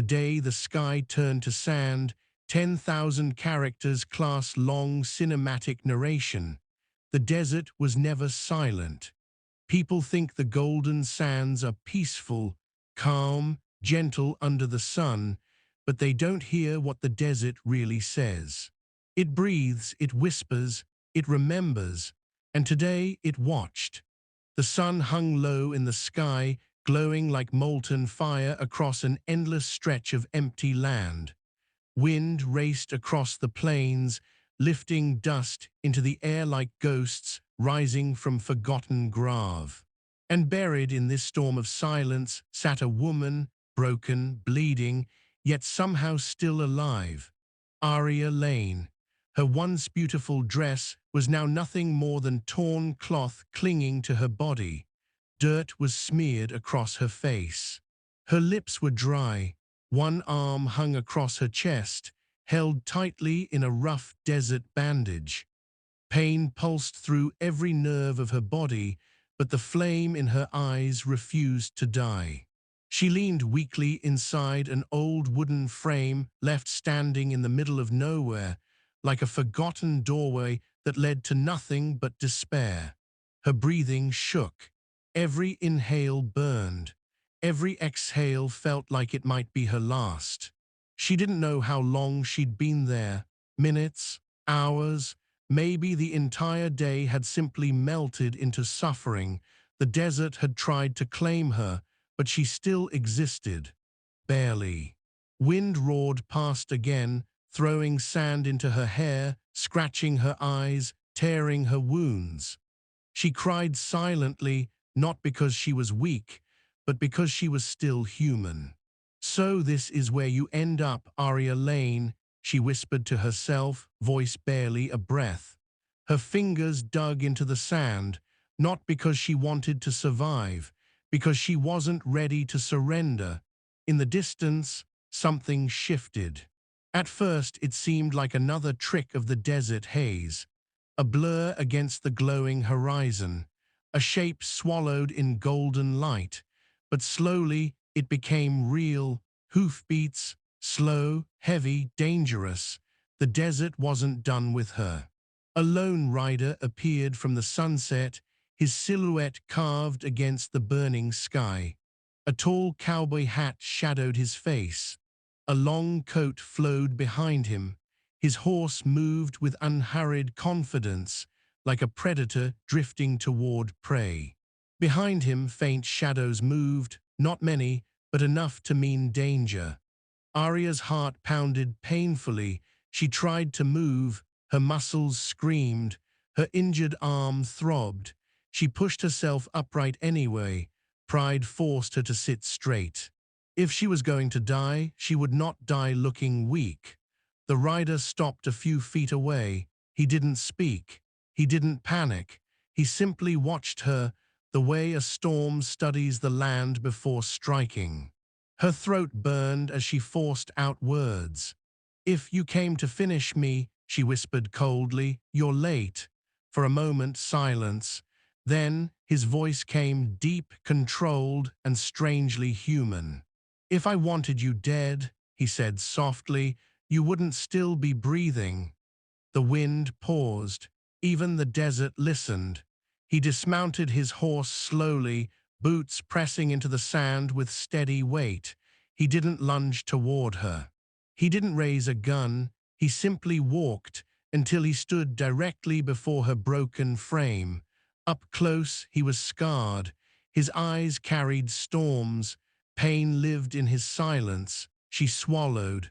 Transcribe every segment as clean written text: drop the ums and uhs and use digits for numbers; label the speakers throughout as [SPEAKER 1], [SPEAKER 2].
[SPEAKER 1] The day the sky turned to sand, 10,000 characters class long cinematic narration. The desert was never silent. People think the golden sands are peaceful, calm, gentle under the sun, but they don't hear what the desert really says. It breathes, it whispers, it remembers, and today it watched. The sun hung low in the sky, glowing like molten fire across an endless stretch of empty land. Wind raced across the plains, lifting dust into the air like ghosts rising from forgotten grave. And buried in this storm of silence sat a woman, broken, bleeding, yet somehow still alive. Aria Lane. Her once beautiful dress was now nothing more than torn cloth clinging to her body. Dirt was smeared across her face. Her lips were dry. One arm hung across her chest, held tightly in a rough desert bandage. Pain pulsed through every nerve of her body, but the flame in her eyes refused to die. She leaned weakly inside an old wooden frame left standing in the middle of nowhere, like a forgotten doorway that led to nothing but despair. Her breathing shook. Every inhale burned. Every exhale felt like it might be her last. She didn't know how long she'd been there. Minutes, hours, maybe the entire day had simply melted into suffering. The desert had tried to claim her, but she still existed. Barely. Wind roared past again, throwing sand into her hair, scratching her eyes, tearing her wounds. She cried silently, not because she was weak, but because she was still human. "So this is where you end up, Aria Lane," she whispered to herself, voice barely a breath. Her fingers dug into the sand, not because she wanted to survive, because she wasn't ready to surrender. In the distance, something shifted. At first, it seemed like another trick of the desert haze, a blur against the glowing horizon, a shape swallowed in golden light. But slowly, it became real, hoofbeats, slow, heavy, dangerous. The desert wasn't done with her. A lone rider appeared from the sunset, his silhouette carved against the burning sky. A tall cowboy hat shadowed his face. A long coat flowed behind him. His horse moved with unhurried confidence, like a predator drifting toward prey. Behind him, faint shadows moved, not many, but enough to mean danger. Aria's heart pounded painfully. She tried to move, her muscles screamed, her injured arm throbbed. She pushed herself upright anyway. Pride forced her to sit straight. If she was going to die, she would not die looking weak. The rider stopped a few feet away. He didn't speak. He didn't panic. He simply watched her, the way a storm studies the land before striking. Her throat burned as she forced out words. "If you came to finish me," she whispered coldly, "you're late." For a moment, silence. Then his voice came deep, controlled, and strangely human. "If I wanted you dead," he said softly, "you wouldn't still be breathing." The wind paused. Even the desert listened. He dismounted his horse slowly, boots pressing into the sand with steady weight. He didn't lunge toward her. He didn't raise a gun. He simply walked until he stood directly before her broken frame. Up close, he was scarred. His eyes carried storms. Pain lived in his silence. She swallowed.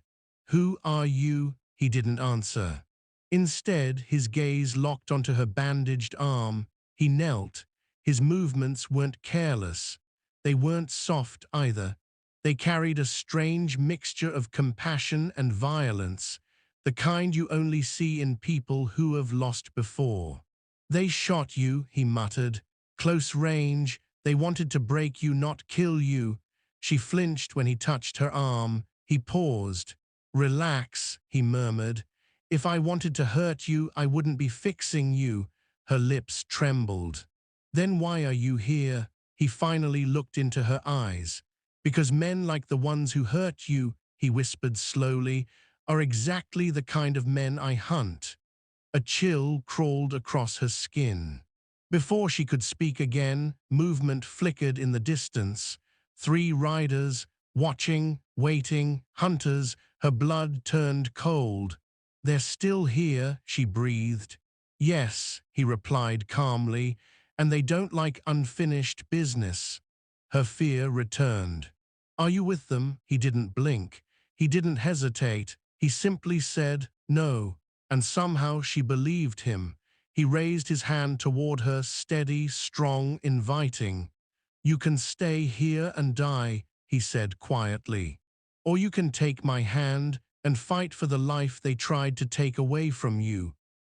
[SPEAKER 1] "Who are you?" He didn't answer. Instead, his gaze locked onto her bandaged arm. He knelt. His movements weren't careless. They weren't soft either. They carried a strange mixture of compassion and violence, the kind you only see in people who have lost before. "They shot you," he muttered. "Close range. They wanted to break you, not kill you." She flinched when he touched her arm. He paused. "Relax," he murmured. "If I wanted to hurt you, I wouldn't be fixing you." Her lips trembled. "Then why are you here?" He finally looked into her eyes. "Because men like the ones who hurt you he whispered slowly, are exactly the kind of men I hunt. A chill crawled across her skin. Before she could speak again, movement flickered in the distance. 3 riders, watching, waiting, hunters, her blood turned cold. They're still here, she breathed. Yes, he replied calmly, and they don't like unfinished business. Her fear returned. Are you with them? He didn't blink. He didn't hesitate. He simply said, no, and somehow she believed him. He raised his hand toward her, steady, strong, inviting. You can stay here and die, he said quietly. Or you can take my hand and fight for the life they tried to take away from you.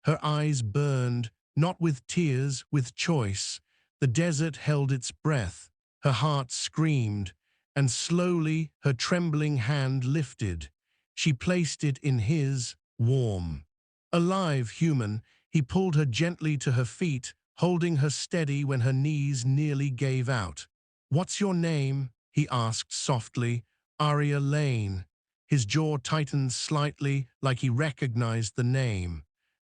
[SPEAKER 1] Her eyes burned, not with tears, with choice. The desert held its breath. Her heart screamed, and slowly her trembling hand lifted. She placed it in his, warm. Alive, human, he pulled her gently to her feet, holding her steady when her knees nearly gave out. What's your name? He asked softly. Arya Lane. His jaw tightened slightly, like he recognized the name.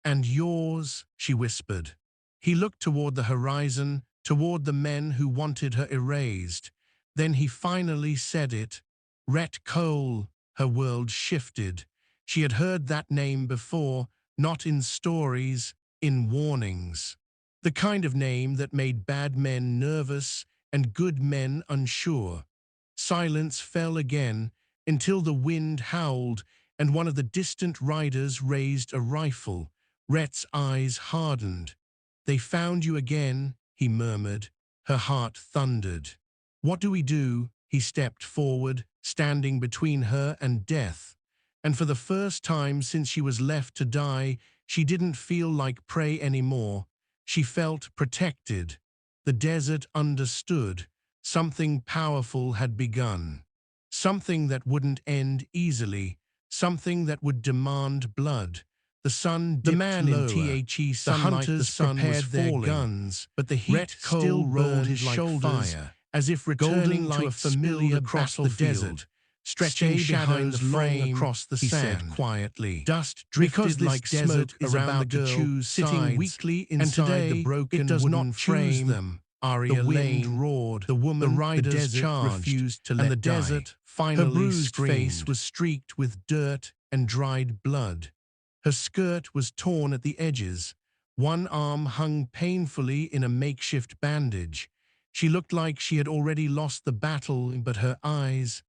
[SPEAKER 1] And yours, she whispered. He looked toward the horizon, toward the men who wanted her erased. Then he finally said it. Rhett Cole. Her world shifted. She had heard that name before, not in stories, in warnings. The kind of name that made bad men nervous and good men unsure. Silence fell again until the wind howled and one of the distant riders raised a rifle. Rhett's eyes hardened. They found you again, he murmured. Her heart thundered. What do we do? He stepped forward, standing between her and death. And for the first time since she was left to die, she didn't feel like prey anymore. She felt protected. The desert understood. Something powerful had begun. Something that wouldn't end easily. Something that would demand blood. The sun dipped
[SPEAKER 2] The man
[SPEAKER 1] lower.
[SPEAKER 2] in THE sunlight,
[SPEAKER 1] The hunters
[SPEAKER 2] the sun was
[SPEAKER 1] prepared their
[SPEAKER 2] falling,
[SPEAKER 1] guns,
[SPEAKER 2] but the heat
[SPEAKER 1] Rhett still
[SPEAKER 2] still
[SPEAKER 1] rolled
[SPEAKER 2] burned
[SPEAKER 1] his
[SPEAKER 2] like
[SPEAKER 1] shoulders,
[SPEAKER 2] fire.
[SPEAKER 1] as if
[SPEAKER 2] Golden
[SPEAKER 1] returning to a
[SPEAKER 2] light
[SPEAKER 1] familiar
[SPEAKER 2] spilled
[SPEAKER 1] across the
[SPEAKER 2] battlefield.
[SPEAKER 1] desert. Stretching
[SPEAKER 2] Stay behind
[SPEAKER 1] shadows
[SPEAKER 2] the
[SPEAKER 1] long
[SPEAKER 2] frame,
[SPEAKER 1] across the
[SPEAKER 2] he
[SPEAKER 1] sand.
[SPEAKER 2] said quietly.
[SPEAKER 1] Dust
[SPEAKER 2] Because
[SPEAKER 1] drifted
[SPEAKER 2] this
[SPEAKER 1] like
[SPEAKER 2] desert
[SPEAKER 1] smoke
[SPEAKER 2] is
[SPEAKER 1] around the
[SPEAKER 2] about to
[SPEAKER 1] girl,
[SPEAKER 2] choose
[SPEAKER 1] sitting
[SPEAKER 2] sides,
[SPEAKER 1] weakly
[SPEAKER 2] and
[SPEAKER 1] inside
[SPEAKER 2] today
[SPEAKER 1] the broken
[SPEAKER 2] it does
[SPEAKER 1] wooden
[SPEAKER 2] not choose
[SPEAKER 1] frame.
[SPEAKER 2] them.
[SPEAKER 1] Arya
[SPEAKER 2] The wind
[SPEAKER 1] Lane
[SPEAKER 2] roared,
[SPEAKER 1] the woman,
[SPEAKER 2] the
[SPEAKER 1] the
[SPEAKER 2] riders
[SPEAKER 1] desert
[SPEAKER 2] charged,
[SPEAKER 1] refused to let
[SPEAKER 2] and the
[SPEAKER 1] die.
[SPEAKER 2] desert
[SPEAKER 1] Her
[SPEAKER 2] finally
[SPEAKER 1] bruised face
[SPEAKER 2] screamed.
[SPEAKER 1] was streaked with dirt and dried blood. Her skirt was torn at the edges. One arm hung painfully in a makeshift bandage. She looked like she had already lost the battle, but her eyes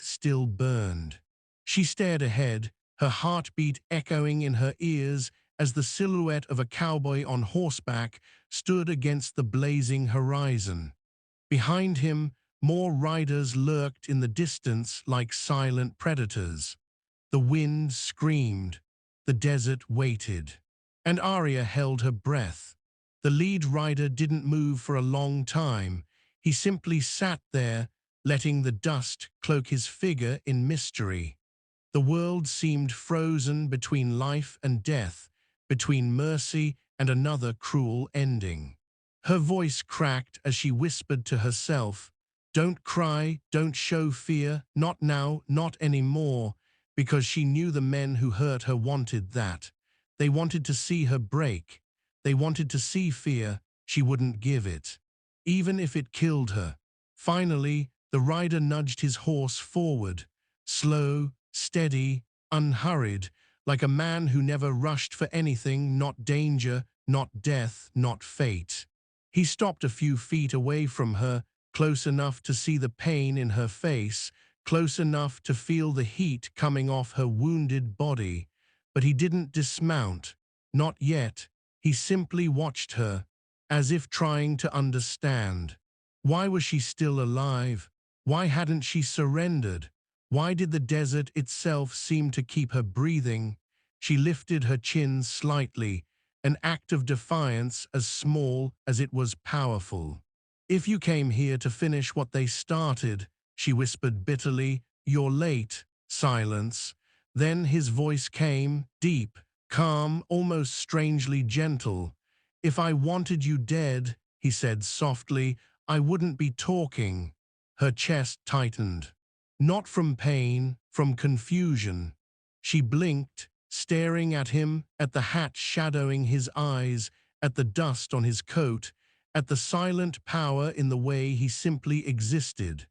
[SPEAKER 1] still burned. She stared ahead, her heartbeat echoing in her ears as the silhouette of a cowboy on horseback stood against the blazing horizon. Behind him, more riders lurked in the distance like silent predators. The wind screamed. The desert waited. And Arya held her breath. The lead rider didn't move for a long time. He simply sat there, letting the dust cloak his figure in mystery. The world seemed frozen between life and death, between mercy and another cruel ending. Her voice cracked as she whispered to herself, "Don't cry, don't show fear, not now, not anymore," because she knew the men who hurt her wanted that. They wanted to see her break. They wanted to see fear. She wouldn't give it, even if it killed her. Finally, the rider nudged his horse forward, slow, steady, unhurried, like a man who never rushed for anything, not danger, not death, not fate. He stopped a few feet away from her, close enough to see the pain in her face, close enough to feel the heat coming off her wounded body. But he didn't dismount. Not yet. He simply watched her, as if trying to understand. Why was she still alive? Why hadn't she surrendered? Why did the desert itself seem to keep her breathing? She lifted her chin slightly, an act of defiance as small as it was powerful. "If you came here to finish what they started," she whispered bitterly, "you're late." Silence. Then his voice came, deep, calm, almost strangely gentle. "If I wanted you dead," he said softly, "I wouldn't be talking." Her chest tightened. Not from pain, from confusion. She blinked, staring at him, at the hat shadowing his eyes, at the dust on his coat, at the silent power in the way he simply existed.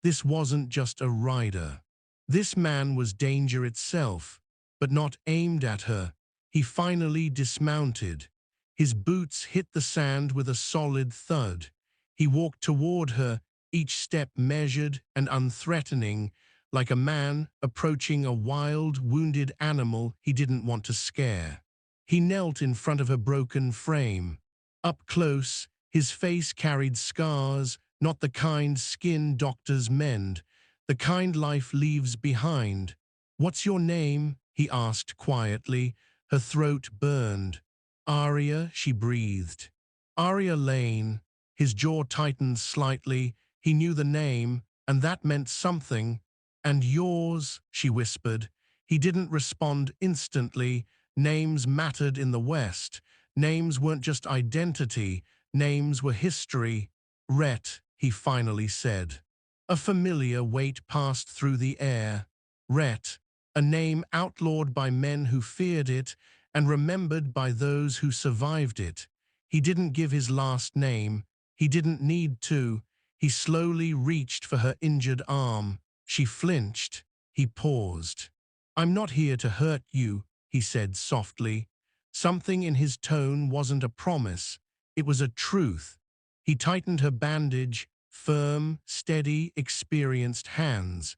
[SPEAKER 1] This wasn't just a rider. This man was danger itself, but not aimed at her. He finally dismounted. His boots hit the sand with a solid thud. He walked toward her, each step measured and unthreatening, like a man approaching a wild, wounded animal he didn't want to scare. He knelt in front of her broken frame. Up close, his face carried scars, not the kind skin doctors mend, the kind life leaves behind. "What's your name?" he asked quietly. Her throat burned. "Aria," she breathed. "Aria Lane." His jaw tightened slightly. He knew the name, and that meant something. "And yours," she whispered. He didn't respond instantly. Names mattered in the West. Names weren't just identity. Names were history. "Rhett," he finally said. A familiar weight passed through the air. Rhett, a name outlawed by men who feared it and remembered by those who survived it. He didn't give his last name. He didn't need to. He slowly reached for her injured arm. She flinched. He paused. "I'm not here to hurt you," he said softly. Something in his tone wasn't a promise. It was a truth. He tightened her bandage, firm, steady, experienced hands.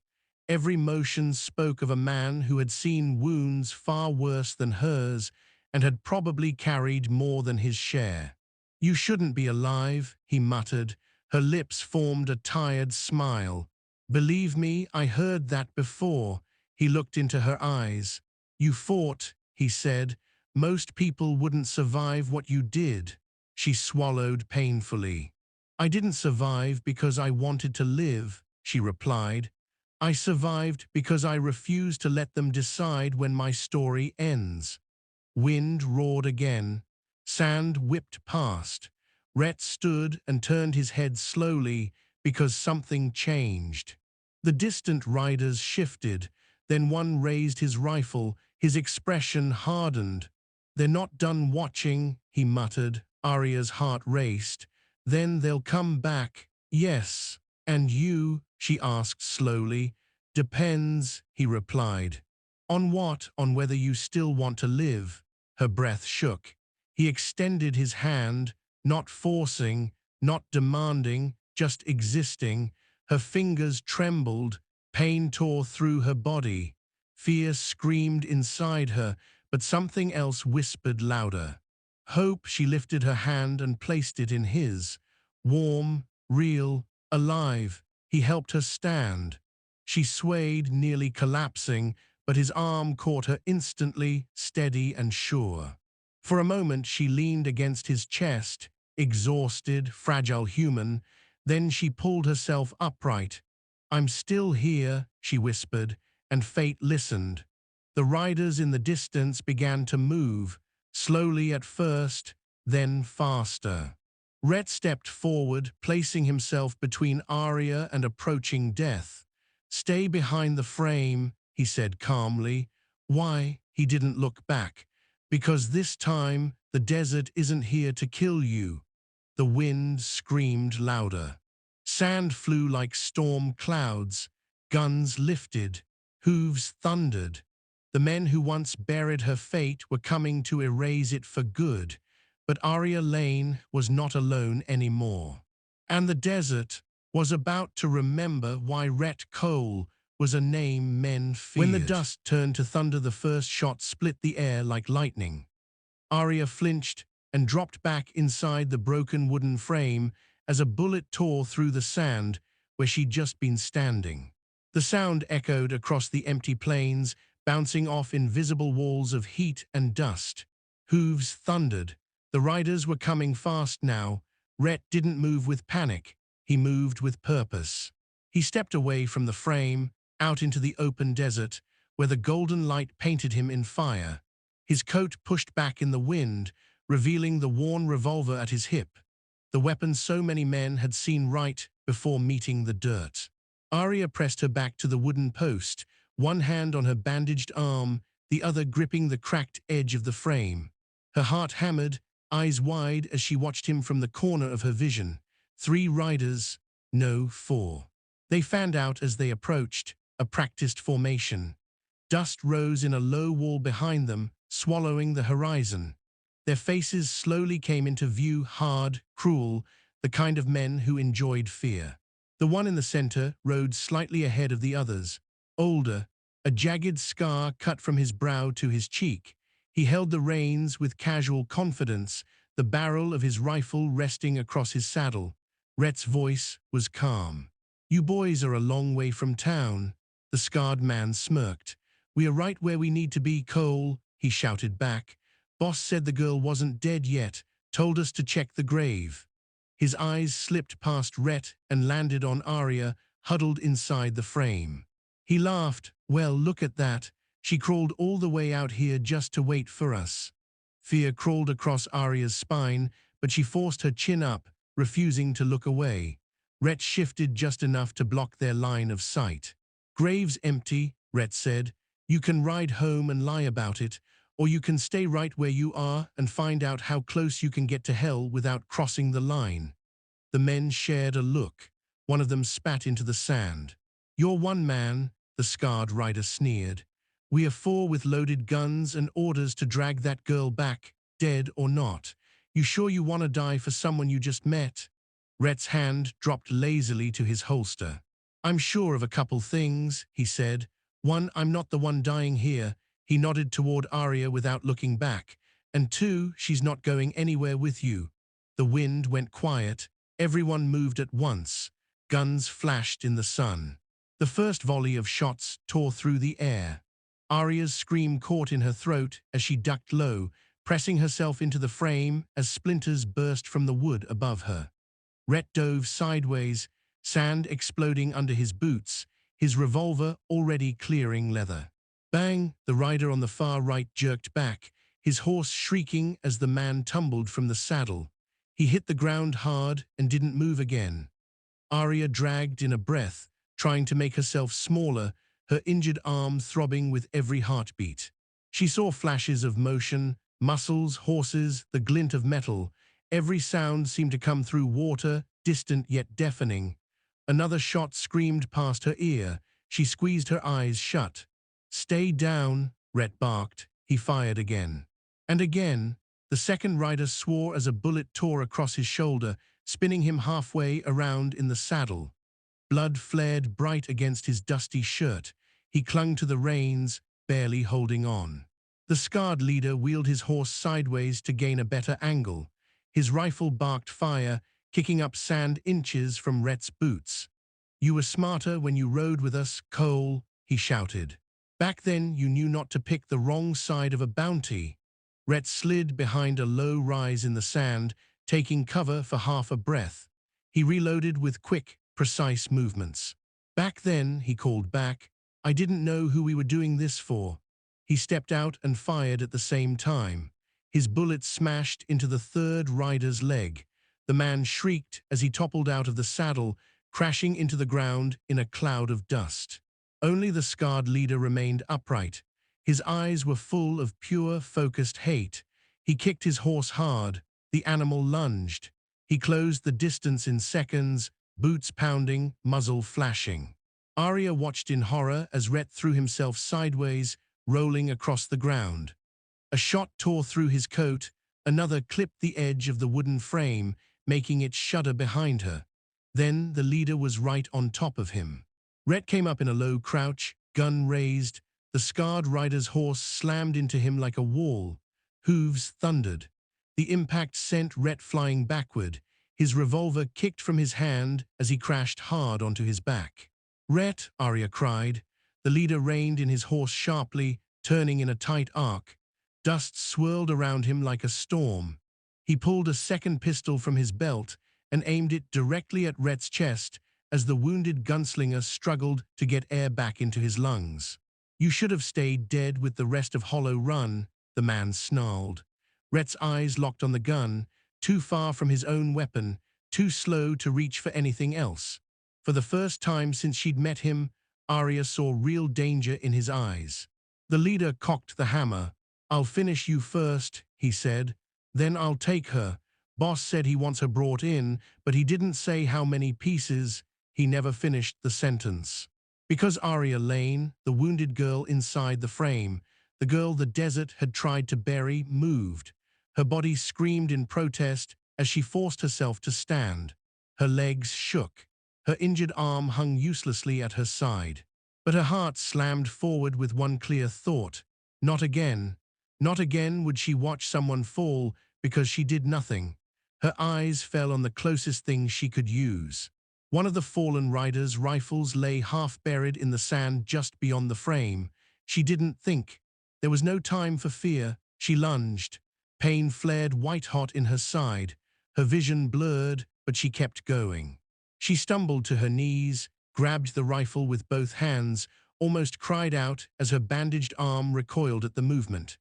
[SPEAKER 1] Every motion spoke of a man who had seen wounds far worse than hers and had probably carried more than his share. "You shouldn't be alive," he muttered. Her lips formed a tired smile. "Believe me, I heard that before." He looked into her eyes. "You fought," he said. "Most people wouldn't survive what you did." She swallowed painfully. "I didn't survive because I wanted to live," she replied. "I survived because I refused to let them decide when my story ends." Wind roared again. Sand whipped past. Rhett stood and turned his head slowly because something changed. The distant riders shifted. Then one raised his rifle. His expression hardened. "They're not done watching," he muttered. Aria's heart raced. "Then they'll come back." "Yes." "And you?" she asked slowly. "Depends," he replied. "On what? On whether you still want to live." Her breath shook. He extended his hand, not forcing, not demanding, just existing. Her fingers trembled. Pain tore through her body. Fear screamed inside her, but something else whispered louder. Hope. She lifted her hand and placed it in his. Warm, real, alive. He helped her stand. She swayed, nearly collapsing, but his arm caught her instantly, steady and sure. For a moment she leaned against his chest, exhausted, fragile human. Then she pulled herself upright. "I'm still here," she whispered, and fate listened. The riders in the distance began to move, slowly at first, then faster. Rhett stepped forward, placing himself between Arya and approaching death. "Stay behind the frame," he said calmly. "Why?" He didn't look back. "Because this time, the desert isn't here to kill you." The wind screamed louder. Sand flew like storm clouds. Guns lifted. Hooves thundered. The men who once buried her fate were coming to erase it for good. But Aria Lane was not alone anymore. And the desert was about to remember why Rhett Cole was a name men feared. When the dust turned to thunder, the first shot split the air like lightning. Aria flinched and dropped back inside the broken wooden frame as a bullet tore through the sand where she'd just been standing. The sound echoed across the empty plains, bouncing off invisible walls of heat and dust. Hooves thundered. The riders were coming fast now. Rhett didn't move with panic. He moved with purpose. He stepped away from the frame, out into the open desert, where the golden light painted him in fire. His coat pushed back in the wind, revealing the worn revolver at his hip, the weapon so many men had seen right before meeting the dirt. Arya pressed her back to the wooden post, one hand on her bandaged arm, the other gripping the cracked edge of the frame. Her heart hammered, eyes wide as she watched him from the corner of her vision. 3 riders, no 4. They fanned out as they approached, a practiced formation. Dust rose in a low wall behind them, swallowing the horizon. Their faces slowly came into view, hard, cruel, the kind of men who enjoyed fear. The one in the center rode slightly ahead of the others, older, a jagged scar cut from his brow to his cheek. He held the reins with casual confidence, the barrel of his rifle resting across his saddle. Rhett's voice was calm. "You boys are a long way from town." The scarred man smirked. "We are right where we need to be, Cole," he shouted back. "Boss said the girl wasn't dead yet, told us to check the grave." His eyes slipped past Rhett and landed on Arya, huddled inside the frame. He laughed. "Well, look at that. She crawled all the way out here just to wait for us." Fear crawled across Arya's spine, but she forced her chin up, refusing to look away. Rhett shifted just enough to block their line of sight. "Grave's empty," Rhett said. "You can ride home and lie about it, or you can stay right where you are and find out how close you can get to hell without crossing the line." The men shared a look. One of them spat into the sand. "You're one man," the scarred rider sneered. "We are 4 with loaded guns and orders to drag that girl back, dead or not. You sure you want to die for someone you just met?" Rhett's hand dropped lazily to his holster. "I'm sure of a couple things," he said. "One, I'm not the one dying here." He nodded toward Arya without looking back. "And 2, she's not going anywhere with you." The wind went quiet. Everyone moved at once. Guns flashed in the sun. The first volley of shots tore through the air. Arya's scream caught in her throat as she ducked low, pressing herself into the frame as splinters burst from the wood above her. Rhett dove sideways, sand exploding under his boots, his revolver already clearing leather. Bang! The rider on the far right jerked back, his horse shrieking as the man tumbled from the saddle. He hit the ground hard and didn't move again. Arya dragged in a breath, trying to make herself smaller, her injured arm throbbing with every heartbeat. She saw flashes of motion, muscles, horses, the glint of metal. Every sound seemed to come through water, distant yet deafening. Another shot screamed past her ear. She squeezed her eyes shut. "Stay down," Rhett barked. He fired again. And again. The second rider swore as a bullet tore across his shoulder, spinning him halfway around in the saddle. Blood flared bright against his dusty shirt. He clung to the reins, barely holding on. The scarred leader wheeled his horse sideways to gain a better angle. His rifle barked fire, kicking up sand inches from Rhett's boots. "You were smarter when you rode with us, Cole," he shouted. "Back then you knew not to pick the wrong side of a bounty." Rhett slid behind a low rise in the sand, taking cover for half a breath. He reloaded with quick, precise movements. "Back then," he called back, "I didn't know who we were doing this for." He stepped out and fired at the same time. His bullet smashed into the third rider's leg. The man shrieked as he toppled out of the saddle, crashing into the ground in a cloud of dust. Only the scarred leader remained upright. His eyes were full of pure, focused hate. He kicked his horse hard. The animal lunged. He closed the distance in seconds, boots pounding, muzzle flashing. Arya watched in horror as Rhett threw himself sideways, rolling across the ground. A shot tore through his coat, another clipped the edge of the wooden frame, making it shudder behind her. Then the leader was right on top of him. Rhett came up in a low crouch, gun raised. The scarred rider's horse slammed into him like a wall. Hooves thundered. The impact sent Rhett flying backward. His revolver kicked from his hand as he crashed hard onto his back. "Rhett!" Arya cried. The leader reined in his horse sharply, turning in a tight arc. Dust swirled around him like a storm. He pulled a second pistol from his belt and aimed it directly at Rhett's chest as the wounded gunslinger struggled to get air back into his lungs. "You should have stayed dead with the rest of Hollow Run," the man snarled. Rhett's eyes locked on the gun, too far from his own weapon, too slow to reach for anything else. For the first time since she'd met him, Arya saw real danger in his eyes. The leader cocked the hammer. "I'll finish you first," he said. "Then I'll take her." Boss said he wants her brought in, but he didn't say how many pieces. He never finished the sentence. Because Arya Lane, the wounded girl inside the frame, the girl the desert had tried to bury, moved. Her body screamed in protest as she forced herself to stand. Her legs shook. Her injured arm hung uselessly at her side. But her heart slammed forward with one clear thought. Not again. Not again would she watch someone fall because she did nothing. Her eyes fell on the closest thing she could use. One of the fallen rider's rifles lay half-buried in the sand just beyond the frame. She didn't think. There was no time for fear. She lunged. Pain flared white-hot in her side. Her vision blurred, but she kept going. She stumbled to her knees, grabbed the rifle with both hands, almost cried out as her bandaged arm recoiled at the movement.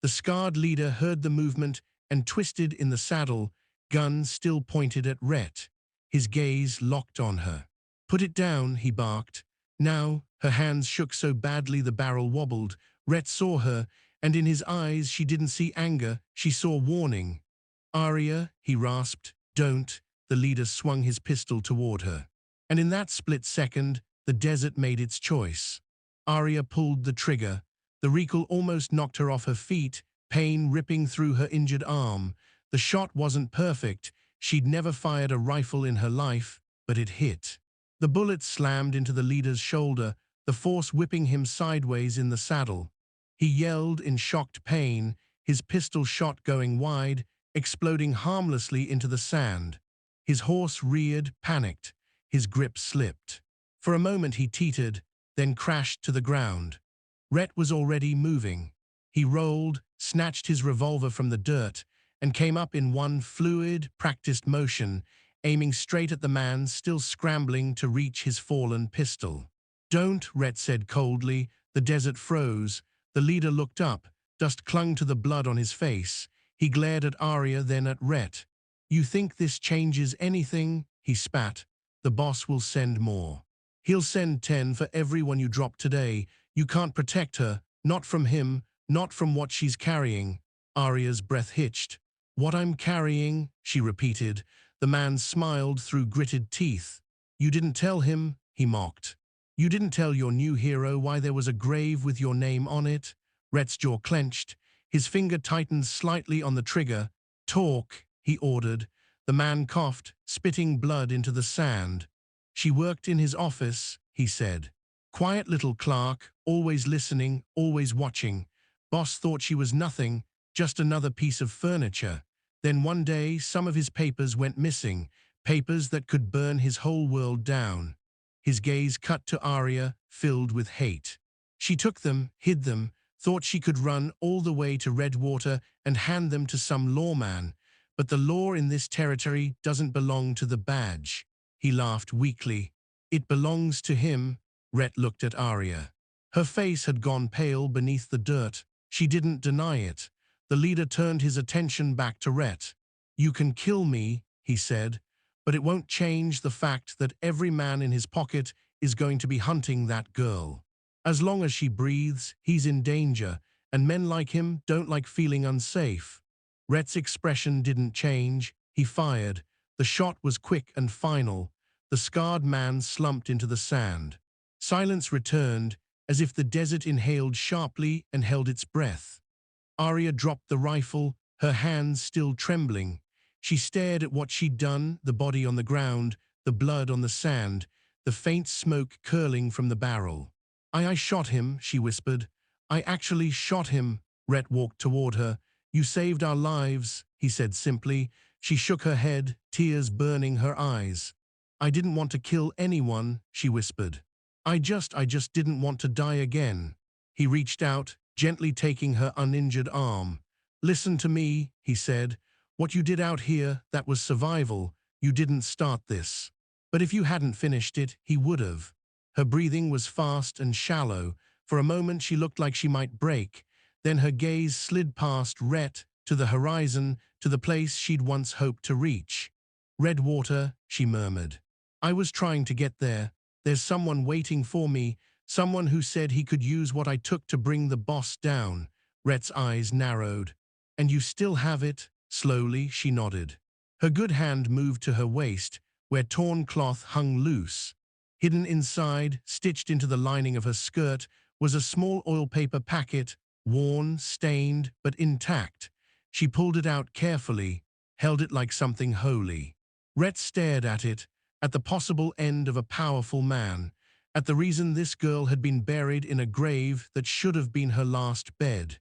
[SPEAKER 1] The scarred leader heard the movement and twisted in the saddle, gun still pointed at Rhett. His gaze locked on her. "Put it down," he barked. Now, her hands shook so badly the barrel wobbled. Rhett saw her, and in his eyes she didn't see anger, she saw warning. "Arya," he rasped. "Don't." The leader swung his pistol toward her. And in that split second, the desert made its choice. Arya pulled the trigger. The recoil almost knocked her off her feet, pain ripping through her injured arm. The shot wasn't perfect. She'd never fired a rifle in her life, but it hit. The bullet slammed into the leader's shoulder, the force whipping him sideways in the saddle. He yelled in shocked pain, his pistol shot going wide, exploding harmlessly into the sand. His horse reared, panicked. His grip slipped. For a moment he teetered, then crashed to the ground. Rhett was already moving. He rolled, snatched his revolver from the dirt, and came up in one fluid, practiced motion, aiming straight at the man still scrambling to reach his fallen pistol. "Don't," Rhett said coldly. The desert froze. The leader looked up. Dust clung to the blood on his face. He glared at Arya, then at Rhett. "You think this changes anything?" he spat. "The boss will send more. He'll send 10 for everyone you drop today. You can't protect her, not from him, not from what she's carrying." Arya's breath hitched. "What I'm carrying," she repeated. The man smiled through gritted teeth. "You didn't tell him," he mocked. "You didn't tell your new hero why there was a grave with your name on it?" Rhett's jaw clenched. His finger tightened slightly on the trigger. "Talk," he ordered. The man coughed, spitting blood into the sand. "She worked in his office," he said. "Quiet little clerk, always listening, always watching. Boss thought she was nothing, just another piece of furniture. Then one day, some of his papers went missing, papers that could burn his whole world down." His gaze cut to Arya, filled with hate. She took them, hid them, thought she could run all the way to Redwater and hand them to some lawman. But the law in this territory doesn't belong to the badge. He laughed weakly. "It belongs to him." Rhett looked at Arya. Her face had gone pale beneath the dirt. She didn't deny it. The leader turned his attention back to Rhett. "You can kill me," he said, "but it won't change the fact that every man in his pocket is going to be hunting that girl. As long as she breathes, he's in danger, and men like him don't like feeling unsafe." Rhett's expression didn't change. He fired. The shot was quick and final. The scarred man slumped into the sand. Silence returned, as if the desert inhaled sharply and held its breath. Arya dropped the rifle, her hands still trembling. She stared at what she'd done, the body on the ground, the blood on the sand, the faint smoke curling from the barrel. I shot him," she whispered. "I actually shot him." Rhett walked toward her. "You saved our lives," he said simply. She shook her head, tears burning her eyes. "I didn't want to kill anyone," she whispered. I just didn't want to die again." He reached out, gently taking her uninjured arm. "Listen to me," he said. "What you did out here, that was survival. You didn't start this. But if you hadn't finished it, he would have." Her breathing was fast and shallow. For a moment she looked like she might break. Then her gaze slid past Rhett, to the horizon, to the place she'd once hoped to reach. "Redwater," she murmured. I was trying to get there. There's someone waiting for me, someone who said he could use what I took to bring the boss down. Rhett's eyes narrowed. And you still have it? Slowly, she nodded. Her good hand moved to her waist, where torn cloth hung loose. Hidden inside, stitched into the lining of her skirt, was a small oil paper packet, worn, stained, but intact. She pulled it out carefully, held it like something holy. Rhett stared at the possible end of a powerful man, at the reason this girl had been buried in a grave that should have been her last bed.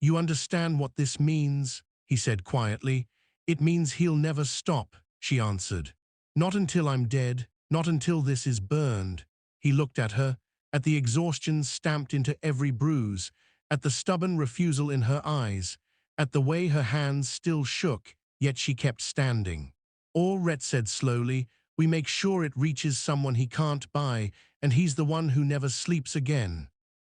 [SPEAKER 1] You understand what this means? He said quietly. It means he'll never stop, she answered. Not until I'm dead, not until this is burned. He looked at her, at the exhaustion stamped into every bruise, at the stubborn refusal in her eyes, at the way her hands still shook, yet she kept standing. Or, Rhett said slowly, we make sure it reaches someone he can't buy, and he's the one who never sleeps again.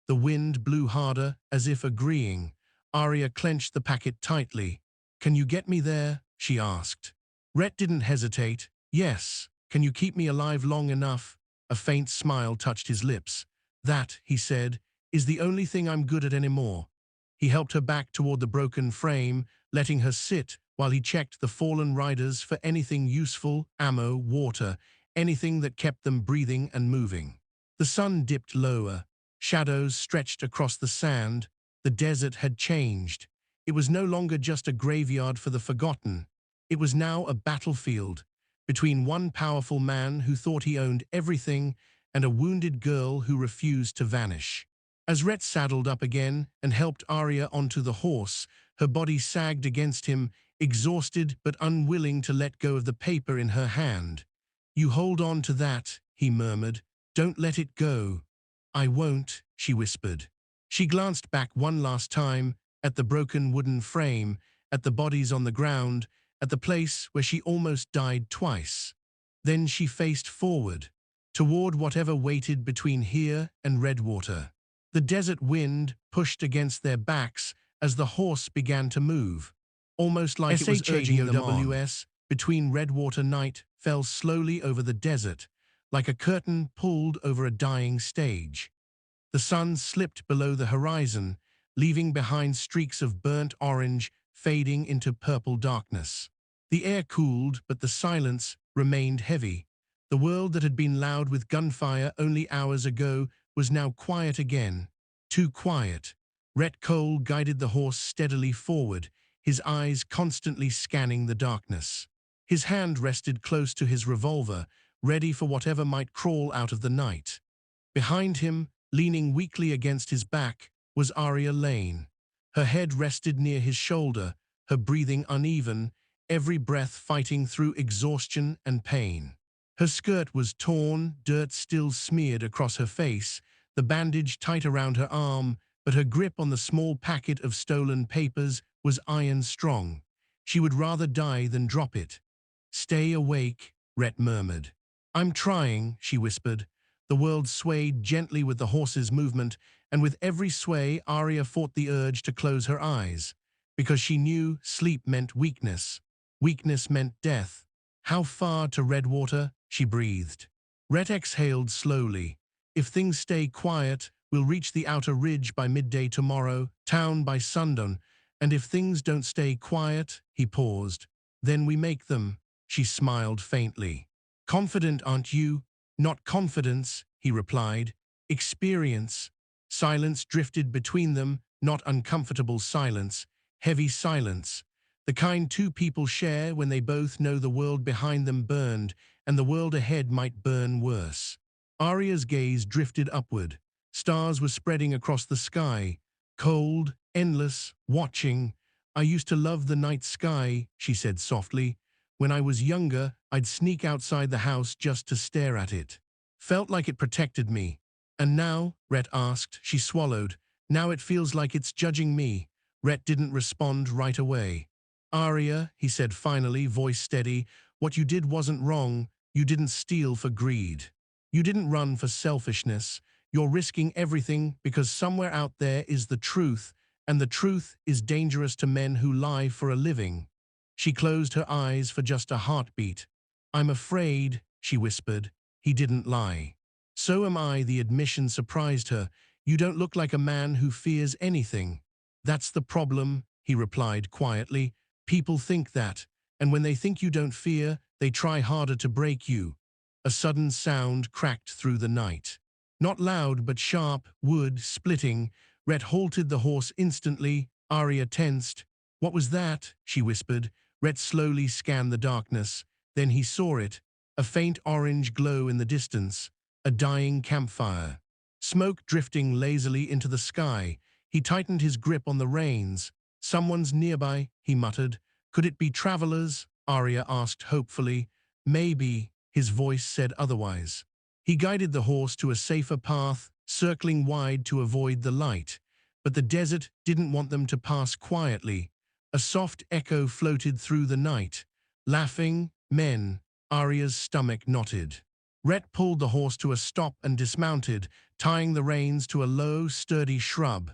[SPEAKER 1] The wind blew harder, as if agreeing. Arya clenched the packet tightly. Can you get me there? She asked. Rhett didn't hesitate. Yes. Can you keep me alive long enough? A faint smile touched his lips. That, he said, is the only thing I'm good at anymore. He helped her back toward the broken frame, letting her sit while he checked the fallen riders for anything useful, ammo, water, anything that kept them breathing and moving. The sun dipped lower. Shadows stretched across the sand. The desert had changed. It was no longer just a graveyard for the forgotten. It was now a battlefield between one powerful man who thought he owned everything and a wounded girl who refused to vanish. As Rhett saddled up again and helped Arya onto the horse, her body sagged against him, exhausted but unwilling to let go of the paper in her hand. You hold on to that, he murmured. Don't let it go. I won't, she whispered. She glanced back one last time, at the broken wooden frame, at the bodies on the ground, at the place where she almost died twice. Then she faced forward, toward whatever waited between here and Redwater. The desert wind pushed against their backs as the horse began to move, almost like it was urging them on. Between Redwater night fell slowly over the desert, like a curtain pulled over a dying stage. The sun slipped below the horizon, leaving behind streaks of burnt orange fading into purple darkness. The air cooled, but the silence remained heavy. The world that had been loud with gunfire only hours ago was now quiet again. Too quiet. Rhett Cole guided the horse steadily forward, his eyes constantly scanning the darkness. His hand rested close to his revolver, ready for whatever might crawl out of the night. Behind him, leaning weakly against his back, was Arya Lane. Her head rested near his shoulder, her breathing uneven, every breath fighting through exhaustion and pain. Her skirt was torn, dirt still smeared across her face, the bandage tight around her arm, but her grip on the small packet of stolen papers was iron strong. She would rather die than drop it. Stay awake, Rhett murmured. I'm trying, she whispered. The world swayed gently with the horse's movement, and with every sway, Arya fought the urge to close her eyes, because she knew sleep meant weakness. Weakness meant death. How far to Redwater? She breathed. Rhett exhaled slowly. If things stay quiet, we'll reach the outer ridge by midday tomorrow, town by sundown, and if things don't stay quiet, he paused, then we make them. She smiled faintly. Confident, aren't you? Not confidence, he replied. Experience. Silence drifted between them, not uncomfortable silence, heavy silence. The kind two people share when they both know the world behind them burned, and the world ahead might burn worse. Arya's gaze drifted upward. Stars were spreading across the sky, cold, endless, watching. I used to love the night sky, she said softly. When I was younger, I'd sneak outside the house just to stare at it. Felt like it protected me. And now, Rhett asked, she swallowed. Now it feels like it's judging me. Rhett didn't respond right away. Arya, he said finally, voice steady, what you did wasn't wrong. You didn't steal for greed. You didn't run for selfishness. You're risking everything because somewhere out there is the truth, and the truth is dangerous to men who lie for a living. She closed her eyes for just a heartbeat. I'm afraid, she whispered. He didn't lie. So am I, the admission surprised her. You don't look like a man who fears anything. That's the problem, he replied quietly. People think that, and when they think you don't fear, they try harder to break you. A sudden sound cracked through the night. Not loud but sharp, wood splitting. Rhett halted the horse instantly. Arya tensed. What was that? She whispered. Rhett slowly scanned the darkness. Then he saw it. A faint orange glow in the distance. A dying campfire. Smoke drifting lazily into the sky. He tightened his grip on the reins. Someone's nearby, he muttered. Could it be travelers? Arya asked hopefully. Maybe, his voice said otherwise. He guided the horse to a safer path, circling wide to avoid the light. But the desert didn't want them to pass quietly. A soft echo floated through the night. Laughing men. Arya's stomach knotted. Rhett pulled the horse to a stop and dismounted, tying the reins to a low, sturdy shrub.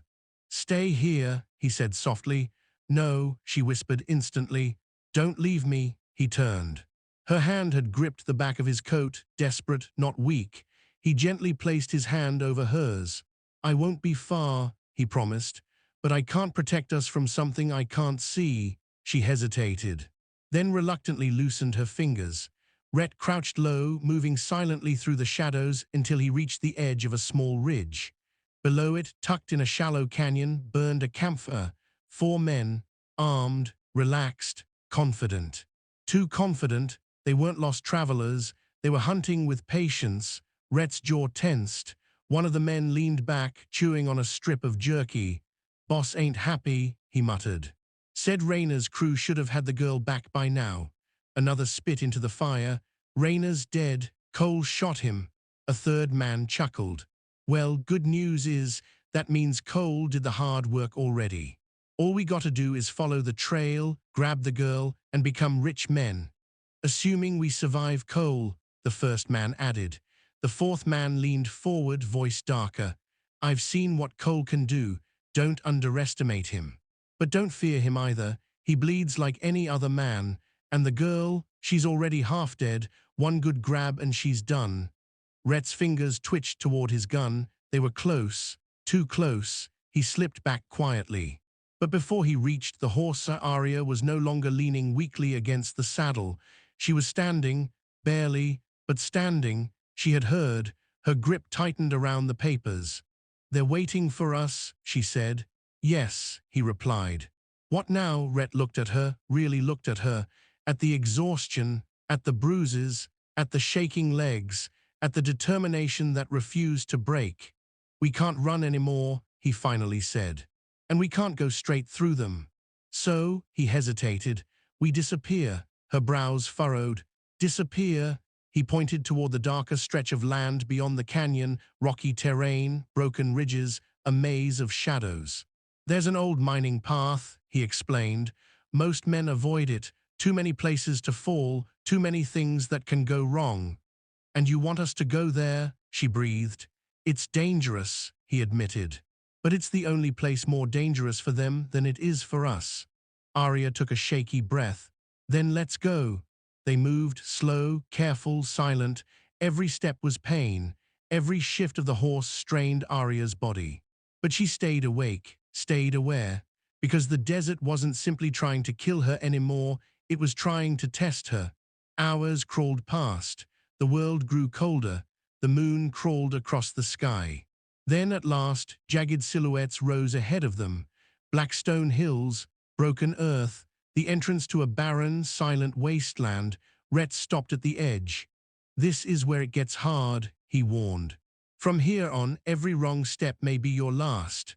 [SPEAKER 1] Stay here, he said softly. No, she whispered instantly. Don't leave me, he turned. Her hand had gripped the back of his coat, desperate, not weak. He gently placed his hand over hers. I won't be far, he promised, but I can't protect us from something I can't see. She hesitated, then reluctantly loosened her fingers. Rhett crouched low, moving silently through the shadows until he reached the edge of a small ridge. Below it, tucked in a shallow canyon, burned a campfire. 4 men, armed, relaxed, confident. Too confident, they weren't lost travelers. They were hunting with patience. Rhett's jaw tensed. One of the men leaned back, chewing on a strip of jerky. Boss ain't happy, he muttered. Said Rayna's crew should have had the girl back by now. Another spit into the fire. Rayna's dead. Cole shot him. A third man chuckled. Well, good news is that means Cole did the hard work already. All we gotta do is follow the trail, grab the girl, and become rich men. Assuming we survive Cole, the first man added. The fourth man leaned forward, voice darker. I've seen what Cole can do. Don't underestimate him. But don't fear him either. He bleeds like any other man. And the girl, she's already half dead. One good grab and she's done. Rhett's fingers twitched toward his gun. They were close, too close. He slipped back quietly. But before he reached the horse, Arya was no longer leaning weakly against the saddle. She was standing, barely, but standing. She had heard. Her grip tightened around the papers. They're waiting for us, she said. Yes, he replied. What now? Rhett looked at her, really looked at her. At the exhaustion, at the bruises, at the shaking legs, at the determination that refused to break. We can't run anymore, he finally said. And we can't go straight through them. So, he hesitated, we disappear. Her brows furrowed. Disappear. He pointed toward the darker stretch of land beyond the canyon, rocky terrain, broken ridges, a maze of shadows. There's an old mining path, he explained. Most men avoid it. Too many places to fall, too many things that can go wrong. And you want us to go there? She breathed. It's dangerous, he admitted. But it's the only place more dangerous for them than it is for us. Arya took a shaky breath. Then let's go. They moved, slow, careful, silent. Every step was pain. Every shift of the horse strained Arya's body. But she stayed awake, stayed aware. Because the desert wasn't simply trying to kill her anymore, it was trying to test her. Hours crawled past. The world grew colder. The moon crawled across the sky. Then at last, jagged silhouettes rose ahead of them. Black stone hills, broken earth, the entrance to a barren, silent wasteland. Rhett stopped at the edge. This is where it gets hard, he warned. From here on, every wrong step may be your last.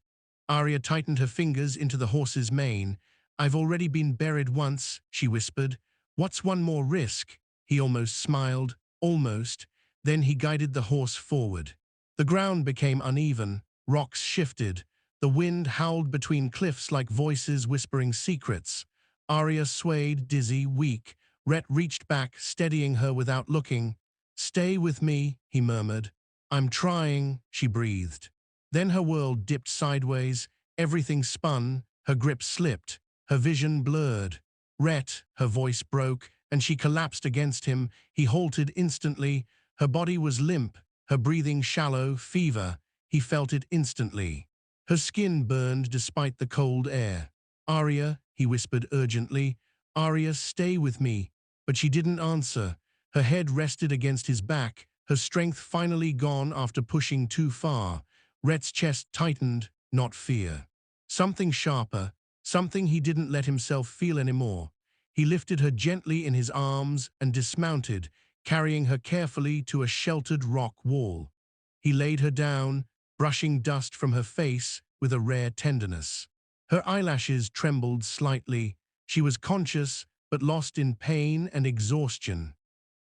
[SPEAKER 1] Arya tightened her fingers into the horse's mane. I've already been buried once, she whispered. What's one more risk? He almost smiled, almost. Then he guided the horse forward. The ground became uneven, rocks shifted. The wind howled between cliffs like voices whispering secrets. Arya swayed, dizzy, weak. Rhett reached back, steadying her without looking. Stay with me, he murmured. I'm trying, she breathed. Then her world dipped sideways. Everything spun. Her grip slipped. Her vision blurred. Rhett, her voice broke. and she collapsed against him. He halted instantly. Her body was limp, her breathing shallow, fever. He felt it instantly. Her skin burned despite the cold air. "Arya," he whispered urgently. "Arya, stay with me." But she didn't answer. Her head rested against his back, her strength finally gone after pushing too far. Rhett's chest tightened, not fear. Something sharper, something he didn't let himself feel anymore. He lifted her gently in his arms and dismounted, carrying her carefully to a sheltered rock wall. He laid her down, brushing dust from her face with a rare tenderness. Her eyelashes trembled slightly. She was conscious, but lost in pain and exhaustion.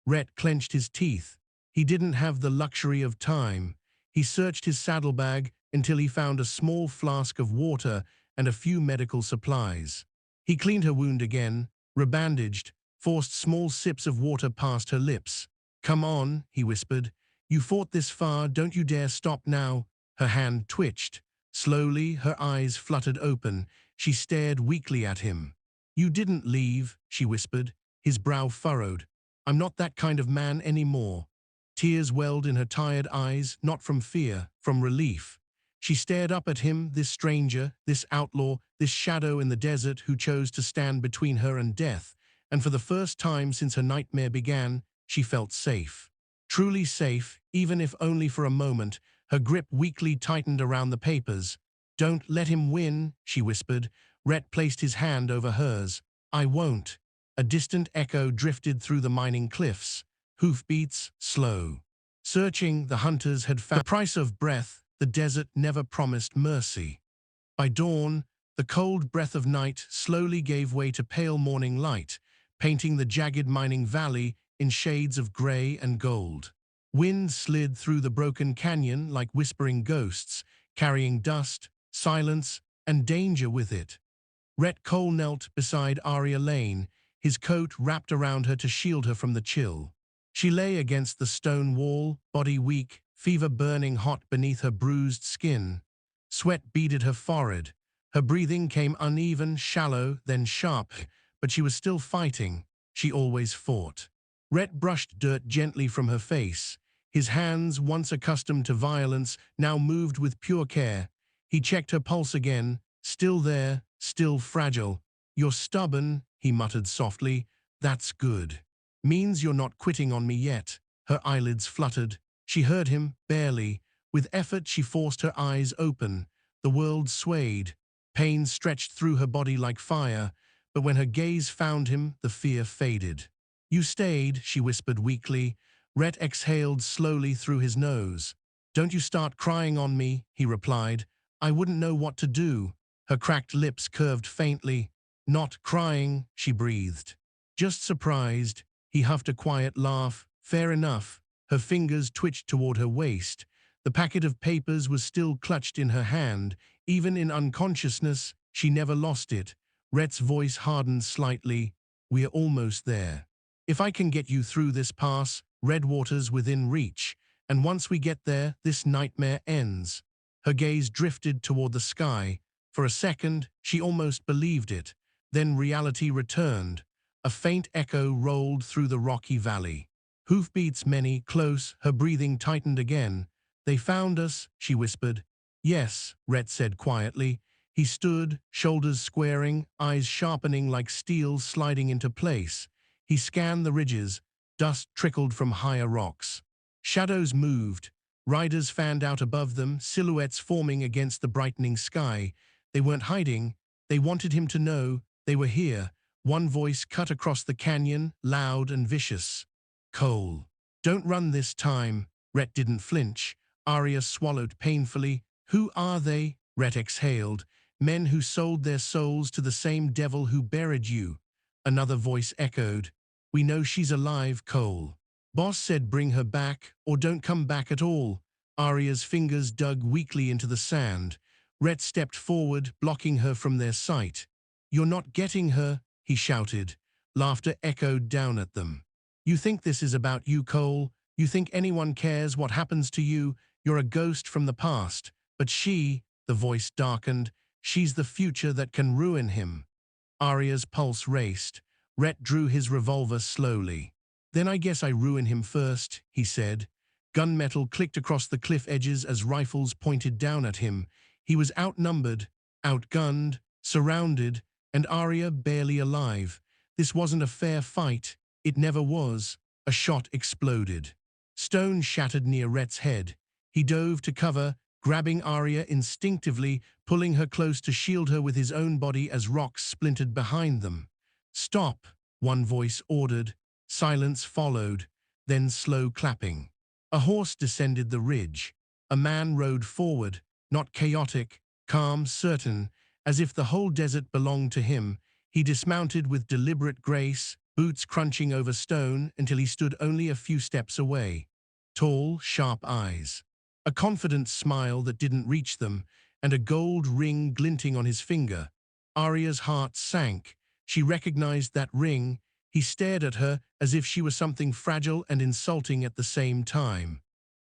[SPEAKER 1] Rhett clenched his teeth. He didn't have the luxury of time. He searched his saddlebag until he found a small flask of water and a few medical supplies. He cleaned her wound again, rebandaged, forced small sips of water past her lips. "Come on," he whispered. "You fought this far, don't you dare stop now." Her hand twitched. Slowly, her eyes fluttered open. She stared weakly at him. "You didn't leave," she whispered. His brow furrowed. "I'm not that kind of man anymore." Tears welled in her tired eyes, not from fear, from relief. She stared up at him, this stranger, this outlaw, this shadow in the desert who chose to stand between her and death, and for the first time since her nightmare began, she felt safe. Truly safe, even if only for a moment. Her grip weakly tightened around the papers. "Don't let him win," she whispered. Rhett placed his hand over hers. "I won't." A distant echo drifted through the mining cliffs. Hoofbeats, slow. Searching, the hunters had found the price of breath. The desert never promised mercy. By dawn, the cold breath of night slowly gave way to pale morning light, painting the jagged mining valley in shades of gray and gold. Wind slid through the broken canyon like whispering ghosts, carrying dust, silence, and danger with it. Rhett Cole knelt beside Arya Lane, his coat wrapped around her to shield her from the chill. She lay against the stone wall, body weak, fever burning hot beneath her bruised skin. Sweat beaded her forehead. Her breathing came uneven, shallow, then sharp, but she was still fighting. She always fought. Rhett brushed dirt gently from her face. His hands, once accustomed to violence, now moved with pure care. He checked her pulse again, still there, still fragile. "You're stubborn," he muttered softly. "That's good. Means you're not quitting on me yet." Her eyelids fluttered. She heard him, barely. With effort, she forced her eyes open. The world swayed. Pain stretched through her body like fire, but when her gaze found him, the fear faded. "You stayed," she whispered weakly. Rhett exhaled slowly through his nose. "Don't you start crying on me," he replied. "I wouldn't know what to do." Her cracked lips curved faintly. "Not crying," she breathed. "Just surprised." He huffed a quiet laugh. "Fair enough." Her fingers twitched toward her waist. The packet of papers was still clutched in her hand. Even in unconsciousness, she never lost it. Rhett's voice hardened slightly. "We're almost there. If I can get you through this pass, Redwater's within reach. And once we get there, this nightmare ends." Her gaze drifted toward the sky. For a second, she almost believed it. Then reality returned. A faint echo rolled through the rocky valley. Hoofbeats many, close, her breathing tightened again. "They found us," she whispered. "Yes," Rhett said quietly. He stood, shoulders squaring, eyes sharpening like steel sliding into place. He scanned the ridges. Dust trickled from higher rocks. Shadows moved. Riders fanned out above them, silhouettes forming against the brightening sky. They weren't hiding. They wanted him to know they were here. One voice cut across the canyon, loud and vicious. "Cole. Don't run this time." Rhett didn't flinch. Arya swallowed painfully. "Who are they?" Rhett exhaled. "Men who sold their souls to the same devil who buried you." Another voice echoed. "We know she's alive, Cole. Boss said bring her back, or don't come back at all." Arya's fingers dug weakly into the sand. Rhett stepped forward, blocking her from their sight. "You're not getting her," he shouted. Laughter echoed down at them. "You think this is about you, Cole? You think anyone cares what happens to you? You're a ghost from the past. But she," the voice darkened, "she's the future that can ruin him." Arya's pulse raced. Rhett drew his revolver slowly. Then I guess I ruin him first, he said. Gunmetal clicked across the cliff edges as rifles pointed down at him. He was outnumbered, outgunned, surrounded, and Arya barely alive. This wasn't a fair fight. It never was. A shot exploded. Stone shattered near Rhett's head. He dove to cover, grabbing Arya instinctively, pulling her close to shield her with his own body as rocks splintered behind them. "Stop," one voice ordered. Silence followed, then slow clapping. A horse descended the ridge. A man rode forward, not chaotic, calm, certain, as if the whole desert belonged to him. He dismounted with deliberate grace, boots crunching over stone until he stood only a few steps away. Tall, sharp eyes. A confident smile that didn't reach them, and a gold ring glinting on his finger. Arya's heart sank. She recognized that ring. He stared at her as if she was something fragile and insulting at the same time.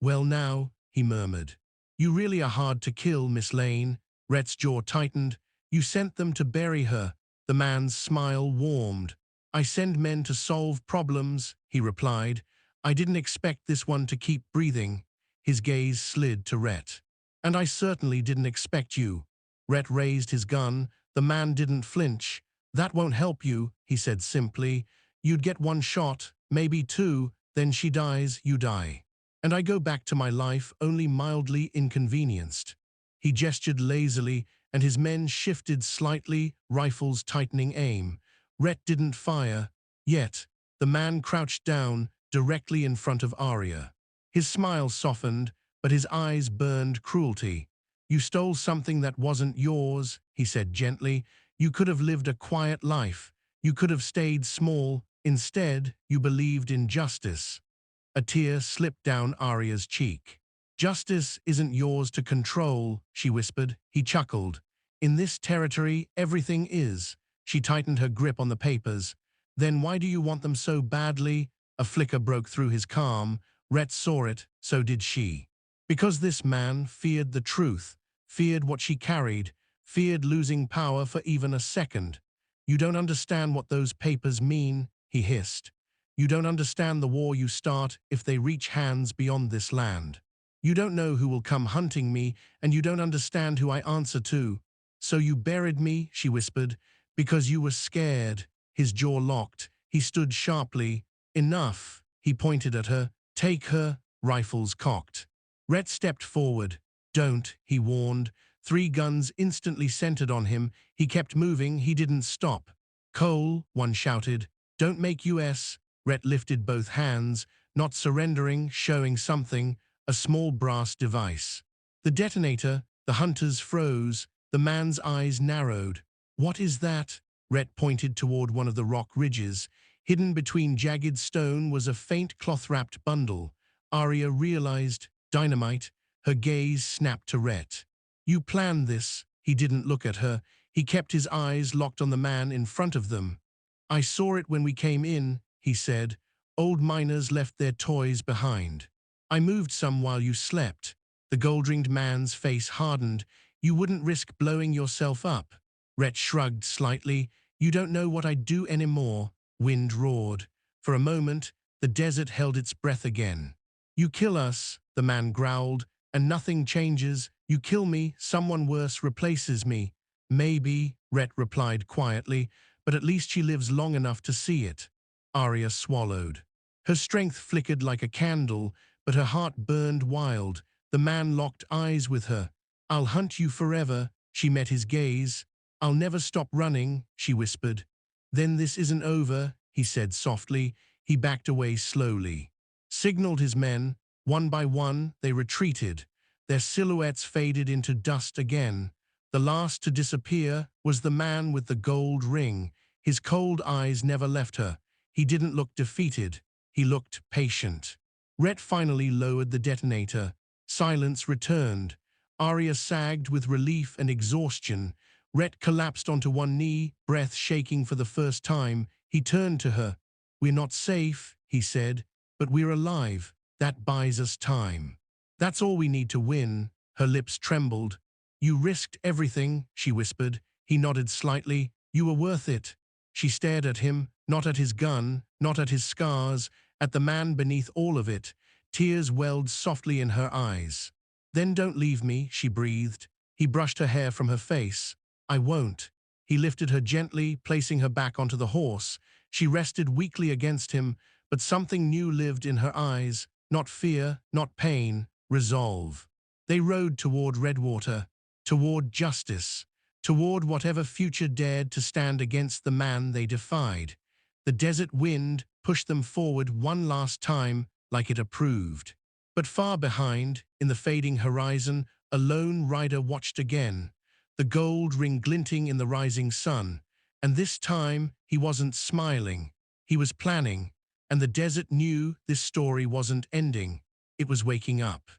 [SPEAKER 1] "Well now," he murmured. "You really are hard to kill, Miss Lane." Rhett's jaw tightened. "You sent them to bury her." The man's smile warmed. "I send men to solve problems," he replied. "I didn't expect this one to keep breathing." His gaze slid to Rhett. "And I certainly didn't expect you." Rhett raised his gun. The man didn't flinch. "That won't help you," he said simply. "You'd get one shot, maybe two, then she dies, you die. And I go back to my life only mildly inconvenienced." He gestured lazily, and his men shifted slightly, rifles tightening aim. Rhett didn't fire. Yet, the man crouched down, directly in front of Arya. His smile softened, but his eyes burned cruelty. "You stole something that wasn't yours," he said gently. "You could have lived a quiet life. You could have stayed small. Instead, you believed in justice." A tear slipped down Arya's cheek. "Justice isn't yours to control," she whispered. He chuckled. "In this territory, everything is." She tightened her grip on the papers. "Then why do you want them so badly?" A flicker broke through his calm. Rhett saw it, so did she. "Because this man feared the truth, feared what she carried, feared losing power for even a second. You don't understand what those papers mean," he hissed. "You don't understand the war you start if they reach hands beyond this land. You don't know who will come hunting me, and you don't understand who I answer to. So you buried me," she whispered, "because you were scared." His jaw locked. He stood sharply. "Enough," he pointed at her. "Take her," rifles cocked. Rhett stepped forward. "Don't," he warned. 3 guns instantly centered on him. He kept moving. He didn't stop. "Cole," one shouted. "Don't make US." Rhett lifted both hands, not surrendering, showing something, a small brass device. The detonator, the hunters froze. The man's eyes narrowed. "What is that?" Rhett pointed toward one of the rock ridges. Hidden between jagged stone was a faint cloth-wrapped bundle. Arya realized. Dynamite. Her gaze snapped to Rhett. "You planned this." He didn't look at her. He kept his eyes locked on the man in front of them. "I saw it when we came in," he said. "Old miners left their toys behind. I moved some while you slept." The gold-ringed man's face hardened. "You wouldn't risk blowing yourself up." Rhett shrugged slightly. "You don't know what I'd do anymore." Wind roared. For a moment, the desert held its breath again. "You kill us," the man growled, "and nothing changes. You kill me, someone worse replaces me." "Maybe," Rhett replied quietly, "but at least she lives long enough to see it." Arya swallowed. Her strength flickered like a candle, but her heart burned wild. The man locked eyes with her. "I'll hunt you forever." She met his gaze. "I'll never stop running," she whispered. "Then this isn't over," he said softly. He backed away slowly. Signaled his men. One by one, they retreated. Their silhouettes faded into dust again. The last to disappear was the man with the gold ring. His cold eyes never left her. He didn't look defeated. He looked patient. Rhett finally lowered the detonator. Silence returned. Arya sagged with relief and exhaustion. Rhett collapsed onto one knee, breath shaking for the first time. He turned to her. "We're not safe," he said, "but we're alive. That buys us time. That's all we need to win." Her lips trembled. "You risked everything," she whispered. He nodded slightly. "You were worth it." She stared at him. Not at his gun, not at his scars, at the man beneath all of it. Tears welled softly in her eyes. "Then don't leave me," she breathed. He brushed her hair from her face. "I won't." He lifted her gently, placing her back onto the horse. She rested weakly against him, but something new lived in her eyes. Not fear, not pain, resolve. They rode toward Redwater, toward justice, toward whatever future dared to stand against the man they defied. The desert wind pushed them forward one last time, like it approved. But far behind, in the fading horizon, a lone rider watched again, the gold ring glinting in the rising sun. And this time, he wasn't smiling. He was planning, and the desert knew this story wasn't ending. It was waking up.